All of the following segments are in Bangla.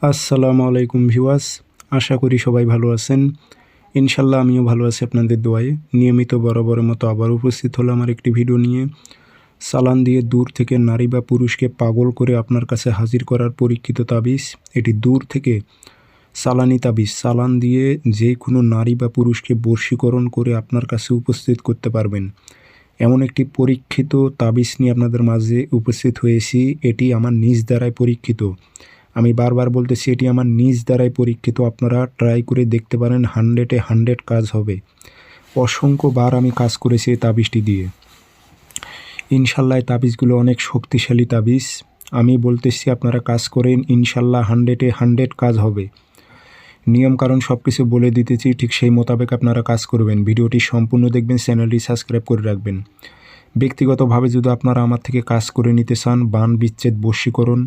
আসসালামু আলাইকুম ভিউয়ার্স, আশা করি সবাই ভালো আছেন। ইনশাল্লাহ আমিও ভালো আছি আপনাদের দোয়ায়। নিয়মিত বরাবরের মতো আবার উপস্থিত হলাম আমার একটি ভিডিও নিয়ে। চালান দিয়ে দূর থেকে নারী বা পুরুষকে পাগল করে আপনার কাছে হাজির করার পরীক্ষিত তাবিজ। এটি দূর থেকে চালানি তাবিজ। চালান দিয়ে যে কোনো নারী বা পুরুষকে বশীকরণ করে আপনার কাছে উপস্থিত করতে পারবেন, এমন একটি পরীক্ষিত তাবিজ নিয়ে আপনাদের মাঝে উপস্থিত হয়েছি। এটি আমার নিজ দ্বারাই পরীক্ষিত। আমি বারবার বলতেছি, এটি আমার নিজ দ্বারাই পরীক্ষিত। আপনারা ট্রাই করে দেখতে পারেন, 100-এ 100 কাজ হবে। অসংখ্যবার আমি কাজ করেছি এই তাবিজটি দিয়ে। ইনশাল্লাহ এই তাবিজগুলো অনেক শক্তিশালী তাবিজ। আমি বলতেছি আপনারা কাজ করেন, ইনশাল্লাহ 100-এ 100 কাজ হবে। নিয়মকানুন সব কিছু বলে দিতেছি, ঠিক সেই মোতাবেক আপনারা কাজ করবেন। ভিডিওটি সম্পূর্ণ দেখবেন, চ্যানেলটি সাবস্ক্রাইব করে রাখবেন। ব্যক্তিগতভাবে যদি আপনারা আমার থেকে কাজ করে নিতে চান, বান বিচ্ছেদ বশীকরণ,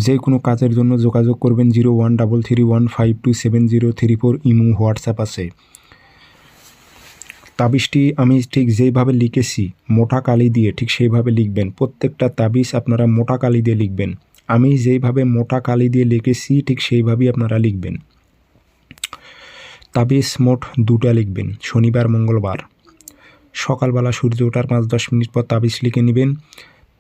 যে কোনো কাজের জন্য যোগাযোগ করবেন 0133152703 ইমো হোয়াটসঅ্যাপ আছে। তাবিজটি আমি ঠিক যেইভাবে লিখেছি মোটা কালি দিয়ে, ঠিক সেইভাবে লিখবেন। প্রত্যেকটা তাবিজ আপনারা মোটা কালি দিয়ে লিখবেন। আমি যেইভাবে মোটা কালি দিয়ে লিখেছি ঠিক সেইভাবেই আপনারা লিখবেন। তাবিজ মোট 2টা লিখবেন, শনিবার মঙ্গলবার। সকালবেলা সূর্য ওঠার 5-10 মিনিট পর তাবিজ লিখে নেবেন।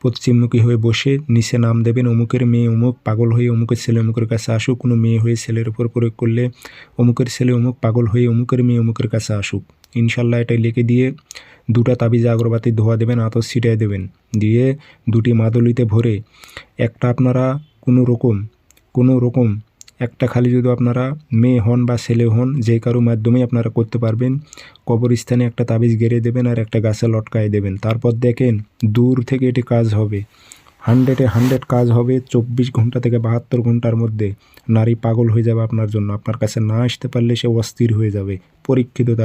পশ্চিমমুখী হয়ে বসে নিচে নাম দেবেন, অমুকের মেয়ে অমুক পাগল হয়ে অমুকের ছেলে অমুকের কাছে আসুক। কোনো মেয়ে হয়ে ছেলের উপর প্রয়োগ করলে অমুকের ছেলে অমুক পাগল হয়ে অমুকের মেয়ে অমুকের কাছে আসুক। ইনশাল্লাহ এটাই লিখে দিয়ে 2টা তাবিজে আগরবাতি ধোয়া দেবেন, আতর ছিটাই দেবেন। দিয়ে 2টি মাদুলিতে ভরে একটা আপনারা কোনো রকম একটা খালি যদি আপনারা মেয়ে হন বা ছেলে হন, যে কারো মাধ্যমেই আপনারা করতে পারবেন, কবরস্থানে একটা তাবিজ গেড়ে দেবেন আর একটা গাছে লটকায় দেবেন। তারপর দেখেন দূর থেকে এটি কাজ হবে। 100-এ 100 কাজ হবে। 24 ঘন্টা থেকে 72 ঘন্টার মধ্যে নারী পাগল হয়ে যাবে আপনার জন্য। আপনার কাছে না আসতে পারলে সে অস্থির হয়ে যাবে। পরীক্ষিত তাবিজ।